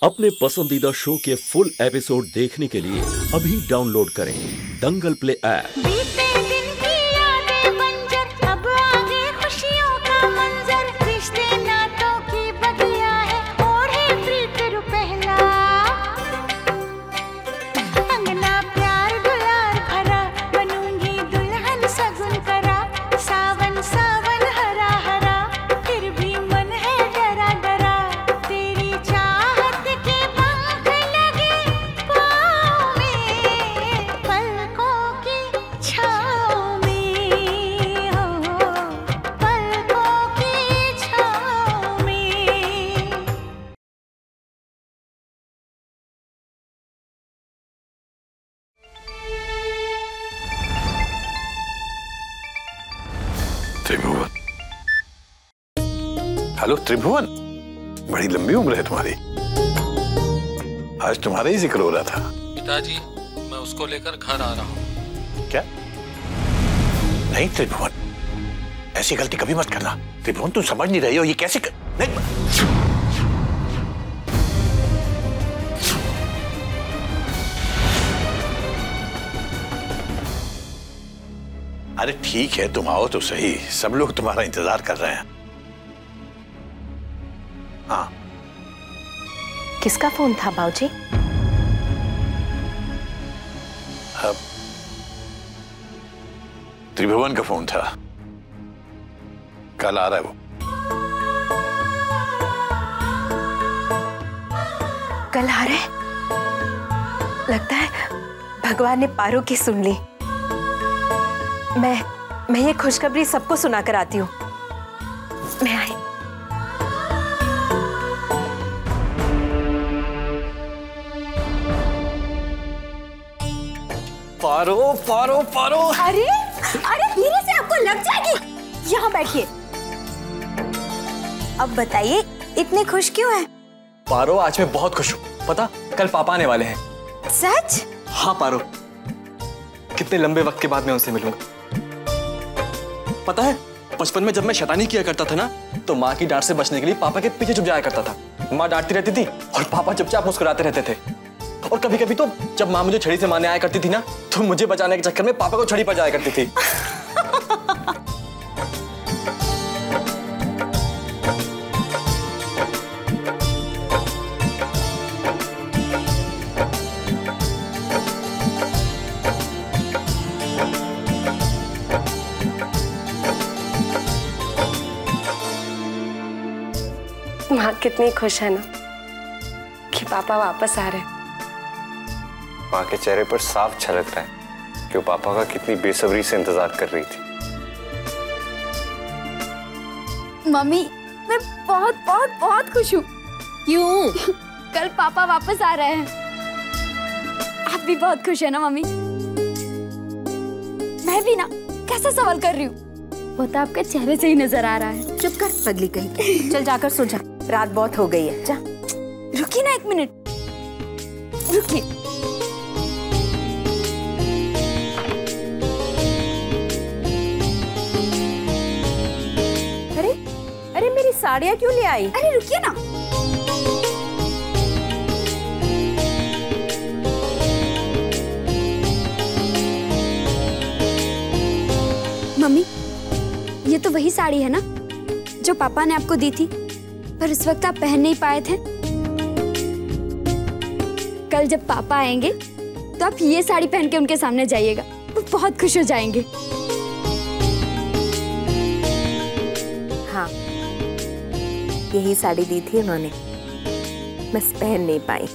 अपने पसंदीदा शो के फुल एपिसोड देखने के लिए अभी डाउनलोड करें दंगल प्ले ऐप। त्रिभुवन। हेलो त्रिभुवन, बड़ी लंबी उम्र है तुम्हारी। आज तुम्हारा ही जिक्र हो रहा था। पिताजी, मैं उसको लेकर घर आ रहा हूँ। क्या? नहीं त्रिभुवन, ऐसी गलती कभी मत करना। त्रिभुवन, तुम समझ नहीं रही हो ये कैसे नहीं। अरे ठीक है, तुम आओ तो सही, सब लोग तुम्हारा इंतजार कर रहे हैं। हाँ। किसका फोन था बाबूजी? त्रिभुवन का फोन था। कल आ रहा है वो। कल आ रहा है? लगता है भगवान ने पारो की सुन ली। मैं ये खुशखबरी सबको सुना कर आती हूँ। मैं आई। पारो पारो पारो। अरे धीरे से, आपको लग जाएगी। यहाँ बैठिए। अब बताइए, इतने खुश क्यों हैं? पारो, आज मैं बहुत खुश हूँ। पता, कल पापा आने वाले हैं। सच? हाँ पारो, कितने लंबे वक्त के बाद मैं उनसे मिलूंगा। पता है, बचपन में जब मैं शैतानी किया करता था ना, तो माँ की डांट से बचने के लिए पापा के पीछे छुप जाया करता था। माँ डांटती रहती थी और पापा चुपचाप मुस्कुराते रहते थे। और कभी कभी तो जब माँ मुझे छड़ी से मारने आया करती थी ना, तो मुझे बचाने के चक्कर में पापा को छड़ी पर जाया करती थी। माँ कितनी खुश है ना कि पापा वापस आ रहे हैं। माँ के चेहरे पर साफ झलक रहा है कि वो पापा का कितनी बेसब्री से इंतजार कर रही थी। मम्मी, मैं बहुत बहुत बहुत खुश हूँ। क्यों? कल पापा वापस आ रहे हैं। आप भी बहुत खुश है ना मम्मी? मैं भी ना। कैसा सवाल कर रही हूँ? वो तो आपके चेहरे से ही नजर आ रहा है। चुप कर पगली कहीं। चल जाकर सो जा, रात बहुत हो गई है। जा। रुकिए ना, एक मिनट रुकिए। अरे मेरी साड़ियाँ क्यों ले आई? अरे रुकिए ना। मम्मी, ये तो वही साड़ी है ना जो पापा ने आपको दी थी, पर उस वक्त आप पहन नहीं पाए थे। कल जब पापा आएंगे तो आप ये साड़ी पहन के उनके सामने जाइएगा, वो बहुत खुश हो जाएंगे। हाँ, यही साड़ी दी थी उन्होंने, बस पहन नहीं पाई।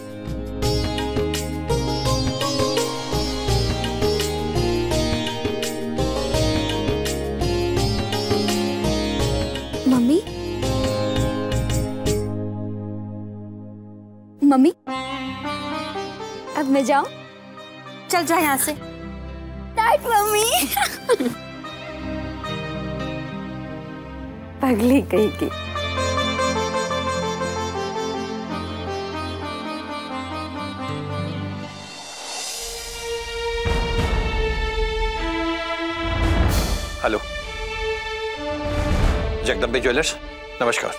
मम्मी, अब मैं जाऊं? चल जा यहाँ से। Tight mummy. पगली कहीं की। हेलो, जगदम्बे ज्वेलर्स, नमस्कार।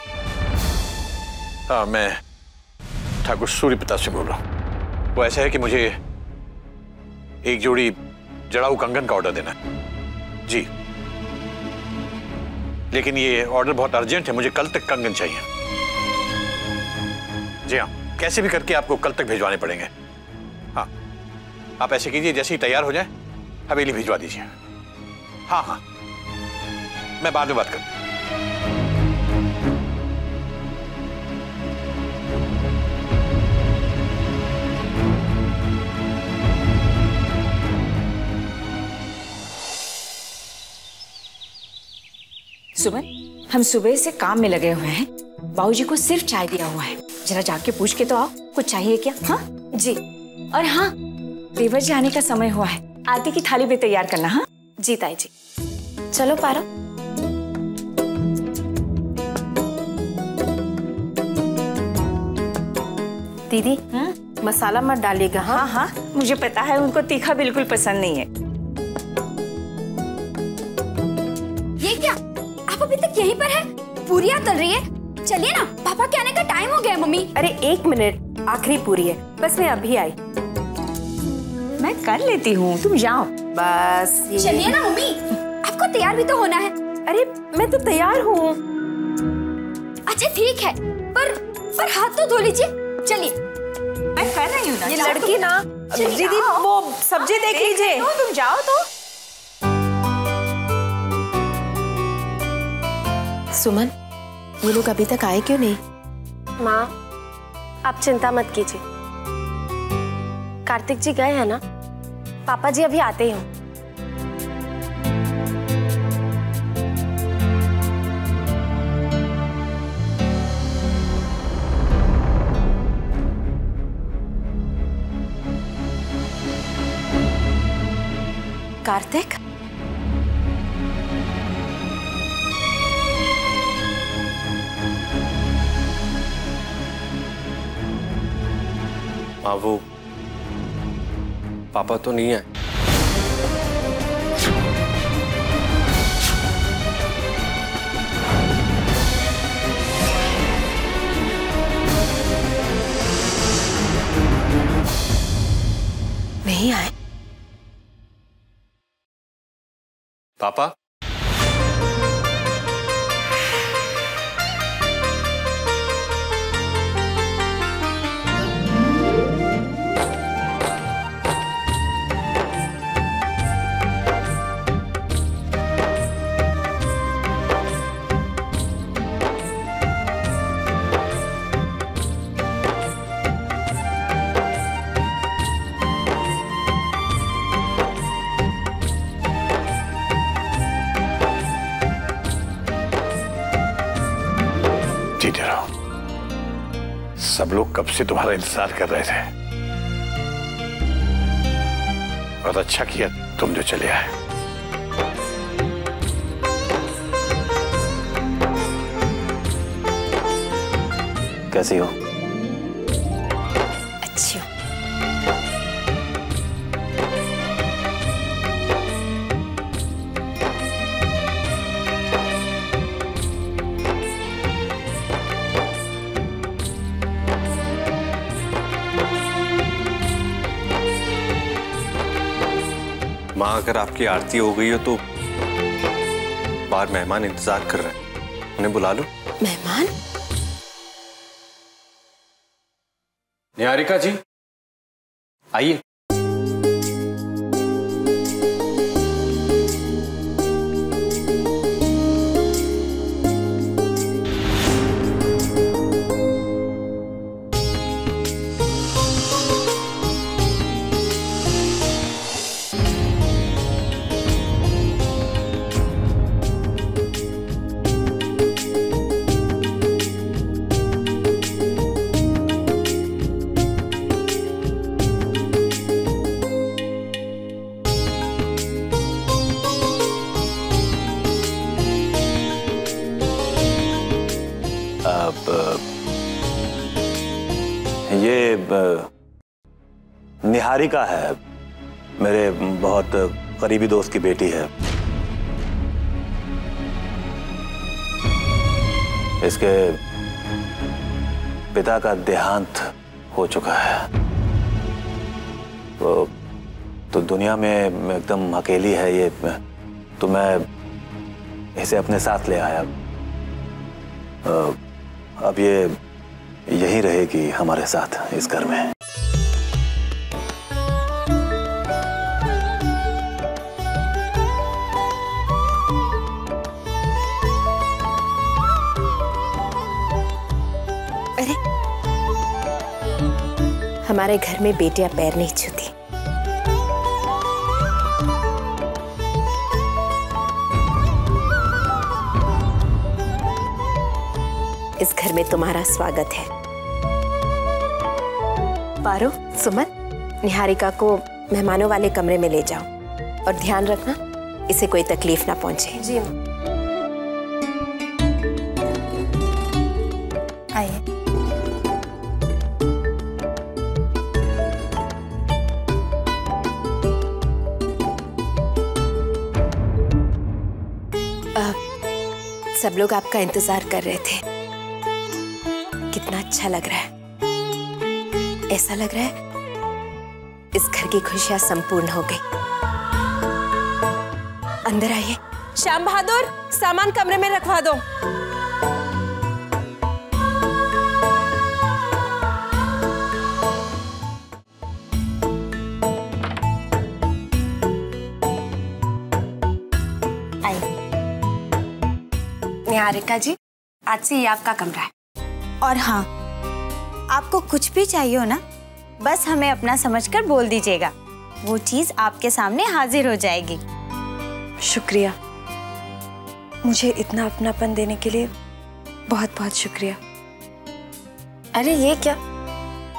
हाँ, मैं ठाकुर सूर्य प्रताप से बोल रहा हूँ। वो ऐसा है कि मुझे एक जोड़ी जड़ाऊ कंगन का ऑर्डर देना है जी, लेकिन ये ऑर्डर बहुत अर्जेंट है, मुझे कल तक कंगन चाहिए। जी हाँ, कैसे भी करके आपको कल तक भिजवाने पड़ेंगे। हाँ, आप ऐसे कीजिए, जैसे ही तैयार हो जाए हवेली भिजवा दीजिए। हाँ हाँ, मैं बाद में बात करूँ। सुमन, हम सुबह से काम में लगे हुए हैं। बाबूजी को सिर्फ चाय दिया हुआ है, जरा जाके पूछ के तो आओ, कुछ चाहिए क्या? हाँ जी। और हाँ, देवर जी आने का समय हुआ है, आरती की थाली भी तैयार करना। हाँ जी ताई जी। चलो पारो। दीदी मसाला मत डालिएगा। हाँ हाँ, मुझे पता है उनको तीखा बिल्कुल पसंद नहीं है। ये क्या, आप अभी तक यहीं पर है? पूरियां तल रही है, चलिए ना, पापा के आने का टाइम हो गया। मम्मी अरे 1 मिनट, आखिरी पूरी है, बस मैं अभी आई। मैं कर लेती हूँ, तुम जाओ बस। चलिए ना मम्मी, आपको तैयार भी तो होना है। अरे मैं तो तैयार हूँ। अच्छा ठीक है, पर हाथ तो धो लीजिए। चलिए, मैं कर रही हूँ ना। ये लड़की ना, दीदी वो सब्जी देख लीजिए। तुम जाओ तो। सुमन, ये लोग अभी तक आए क्यों नहीं? माँ, आप चिंता मत कीजिए, कार्तिक जी गए हैं ना, पापा जी अभी आते ही हों। कार्तिक, हाँ, वो पापा तो नहीं है। नहीं आए? पापा, जीते रहो। सब लोग कब से तुम्हारा इंतजार कर रहे थे। बहुत अच्छा किया तुम जो चले आए। कैसी हो? अच्छी हो। माँ, अगर आपकी आरती हो गई हो तो बाहर मेहमान इंतजार कर रहे हैं, उन्हें बुला लो। मेहमान? निहारिका जी, आइए। ये निहारिका है, मेरे बहुत करीबी दोस्त की बेटी है। इसके पिता का देहांत हो चुका है। तो दुनिया में एकदम अकेली है ये, तो मैं इसे अपने साथ ले आया। अब ये यहीं रहेगी हमारे साथ इस घर में। अरे, हमारे घर में बेटियां पैर नहीं छूती। इस घर में तुम्हारा स्वागत है। पारो, सुमन, निहारिका को मेहमानों वाले कमरे में ले जाओ और ध्यान रखना इसे कोई तकलीफ ना पहुंचे। जी। आइए। सब लोग आपका इंतजार कर रहे थे। कितना अच्छा लग रहा है। ऐसा लग रहा है इस घर की खुशियां संपूर्ण हो गई। अंदर आइए। श्याम बहादुर, सामान कमरे में रखवा दो। निहारिका जी, आज से ये आपका कमरा है। और हाँ, आपको कुछ भी चाहिए हो ना, बस हमें अपना समझकर बोल दीजिएगा, वो चीज आपके सामने हाजिर हो जाएगी। शुक्रिया, मुझे इतना अपनापन देने के लिए बहुत बहुत शुक्रिया। अरे ये क्या,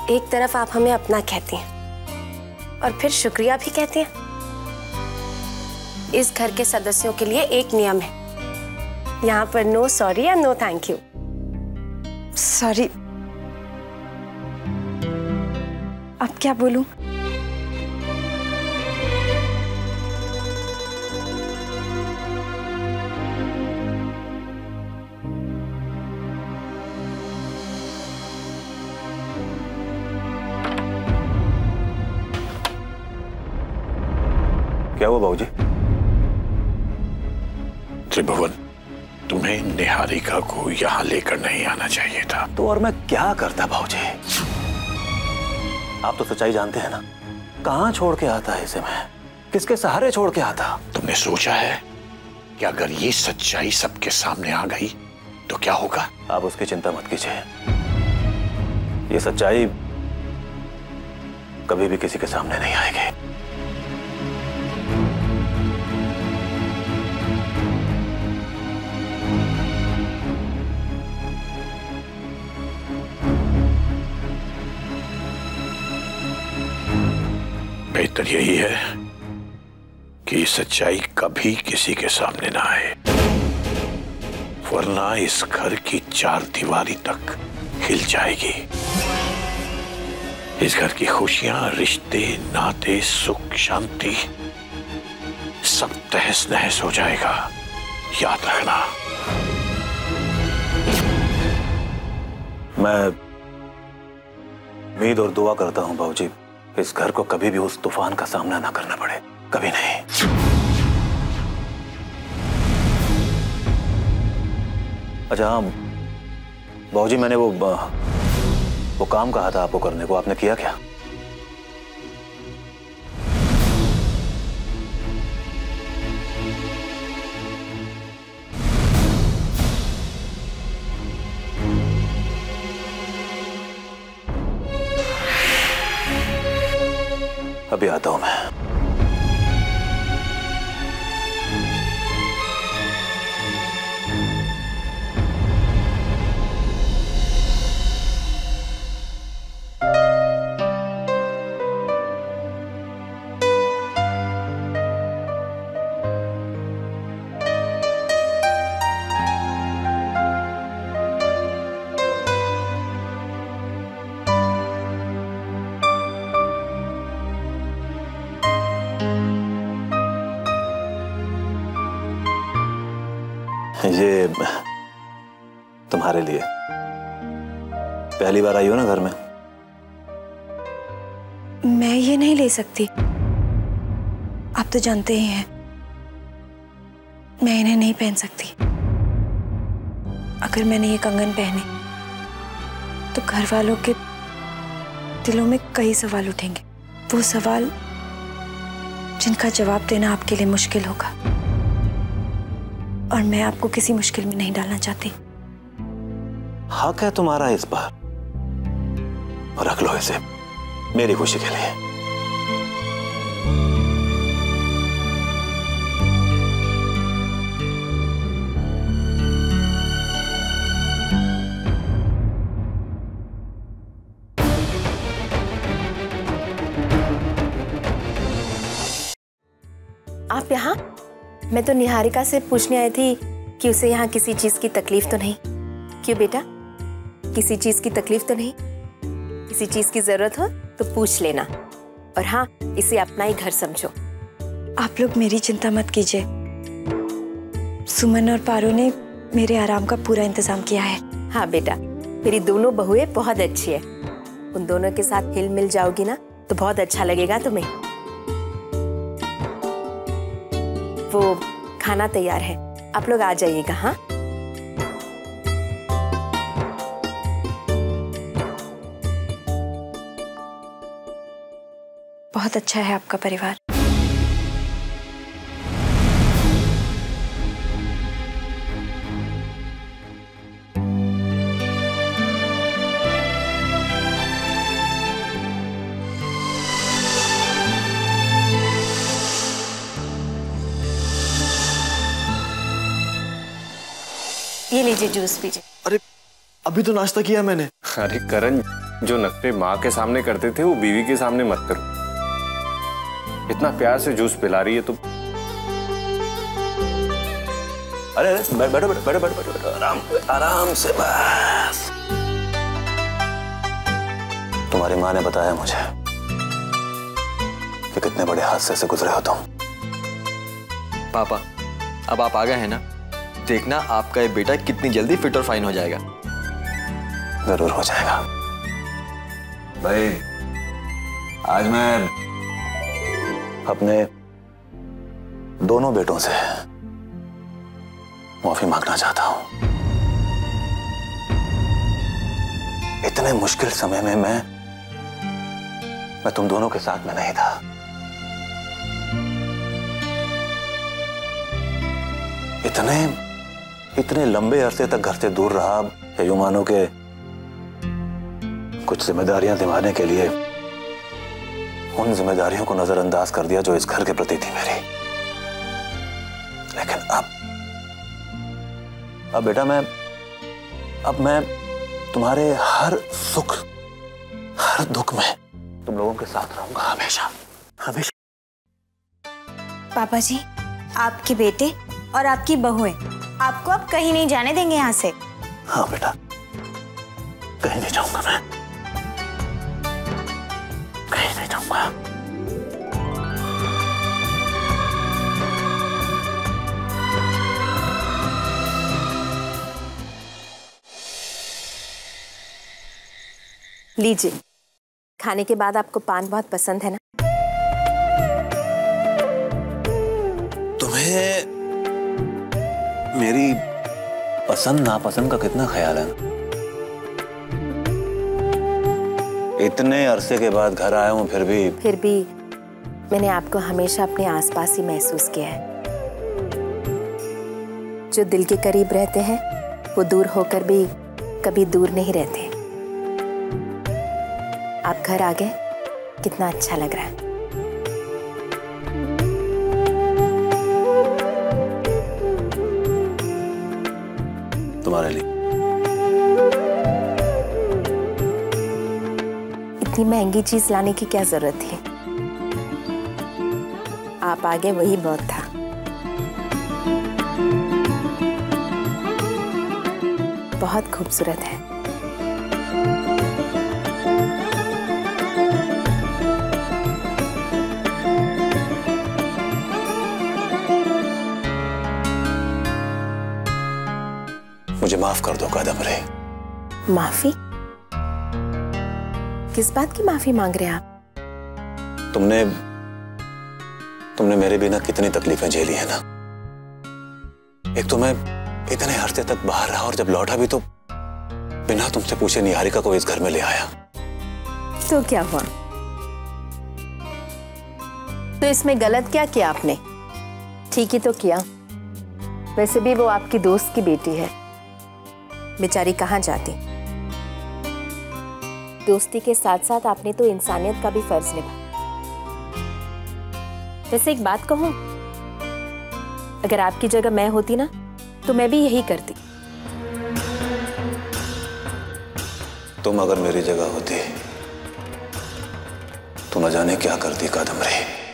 एक तरफ आप हमें अपना कहती हैं और फिर शुक्रिया भी कहती हैं। इस घर के सदस्यों के लिए एक नियम है, यहाँ पर नो सॉरी या नो थैंक यू। सॉरी, अब क्या बोलूं? क्या हुआ बाबूजी? त्रिभुवन, तुम्हें निहारिका को यहाँ लेकर नहीं आना चाहिए था। तो और मैं क्या करता बाबूजी? आप तो सच्चाई जानते हैं ना, कहाँ छोड़ के आता है इसे मैं? किसके सहारे छोड़ के आता? तुमने सोचा है कि अगर ये सच्चाई सबके सामने आ गई तो क्या होगा? आप उसकी चिंता मत कीजिए, ये सच्चाई कभी भी किसी के सामने नहीं आएगी। बेहतर यही है कि सच्चाई कभी किसी के सामने ना आए, वरना इस घर की चार दीवारी तक हिल जाएगी। इस घर की खुशियां, रिश्ते, नाते, सुख, शांति सब तहस नहस हो जाएगा, याद रखना। मैं उम्मीद और दुआ करता हूं बाबूजी, इस घर को कभी भी उस तूफान का सामना ना करना पड़े, कभी नहीं। अच्छा हाँ बाबूजी, मैंने वो काम कहा था आपको करने को, आपने किया क्या? अभी आता हूं मैं। ये तुम्हारे लिए, पहली बार आई हो ना घर में, मैं ये नहीं ले सकती, आप तो जानते ही हैं मैं इन्हें नहीं पहन सकती। अगर मैंने ये कंगन पहने तो घर वालों के दिलों में कई सवाल उठेंगे, वो सवाल जिनका जवाब देना आपके लिए मुश्किल होगा, और मैं आपको किसी मुश्किल में नहीं डालना चाहती। हक है तुम्हारा इस बार, और रख लो इसे मेरी खुशी के लिए। आप यहाँ? मैं तो निहारिका से पूछने आई थी कि उसे यहाँ किसी चीज की तकलीफ तो नहीं। क्यों बेटा, किसी चीज की तकलीफ तो नहीं? किसी चीज की जरूरत हो तो पूछ लेना, और हाँ, इसे अपना ही घर समझो। आप लोग मेरी चिंता मत कीजिए, सुमन और पारो ने मेरे आराम का पूरा इंतजाम किया है। हाँ बेटा, मेरी दोनों बहुएं बहुत अच्छी है, उन दोनों के साथ हिल मिल जाओगी ना तो बहुत अच्छा लगेगा तुम्हें। वो खाना तैयार है, आप लोग आ जाइएगा। हाँ, बहुत अच्छा है आपका परिवार। ये लीजिए जूस पीजिए। अरे अभी तो नाश्ता किया मैंने। अरे करण, जो नखरे माँ के सामने करते थे वो बीवी के सामने मत करो। इतना प्यार से जूस पिला रही है तुम। अरे बैठो बैठो बैठो बैठो बैठो, आराम आराम से बस। तुम्हारी माँ ने बताया मुझे कि कितने बड़े हादसे से गुजरे हो तुम। पापा, अब आप आ गए हैं ना, देखना आपका ये बेटा कितनी जल्दी फिट और फाइन हो जाएगा। जरूर हो जाएगा भाई। आज मैं अपने दोनों बेटों से माफी मांगना चाहता हूं। इतने मुश्किल समय में मैं तुम दोनों के साथ में नहीं था। इतने लंबे अरसे तक घर से दूर रहा। ये यूं मानो के कुछ जिम्मेदारियां निभाने के लिए उन जिम्मेदारियों को नजरअंदाज कर दिया जो इस घर के प्रति थी मेरी। लेकिन अब बेटा मैं तुम्हारे हर सुख हर दुख में तुम लोगों के साथ रहूंगा, हमेशा हमेशा। पापा जी, आपके बेटे और आपकी बहुएं आपको अब कहीं नहीं जाने देंगे यहाँ से। हाँ बेटा, कहीं नहीं जाऊंगा मैं, कहीं नहीं जाऊंगा। लीजिए, खाने के बाद आपको पान बहुत पसंद है ना? तुम्हें मेरी पसंद नापसंद का कितना ख्याल है? इतने अरसे के बाद घर आया हूं, फिर भी मैंने आपको हमेशा अपने आसपास ही महसूस किया है। जो दिल के करीब रहते हैं वो दूर होकर भी कभी दूर नहीं रहते। आप घर आ गए, कितना अच्छा लग रहा है। तुम्हारे लिए इतनी महंगी चीज लाने की क्या जरूरत थी? आप आगे वही बहुत था। बहुत खूबसूरत है। मुझे माफ कर दो कादम्बरी। माफी? किस बात की माफी मांग रहे हैं आप? तुमने मेरे बिना कितनी तकलीफें झेली है ना। एक तो मैं इतने अरसे तक बाहर रहा और जब लौटा भी तो बिना तुमसे पूछे निहारिका को इस घर में ले आया। तो क्या हुआ? तो इसमें गलत क्या किया आपने? ठीक ही तो किया। वैसे भी वो आपकी दोस्त की बेटी है, बेचारी कहाँ जाती। दोस्ती के साथ साथ आपने तो इंसानियत का भी फर्ज निभाया। वैसे एक बात कहूं, अगर आपकी जगह मैं होती ना तो मैं भी यही करती। तुम अगर मेरी जगह होती तो न जाने क्या करती कादम्बरी।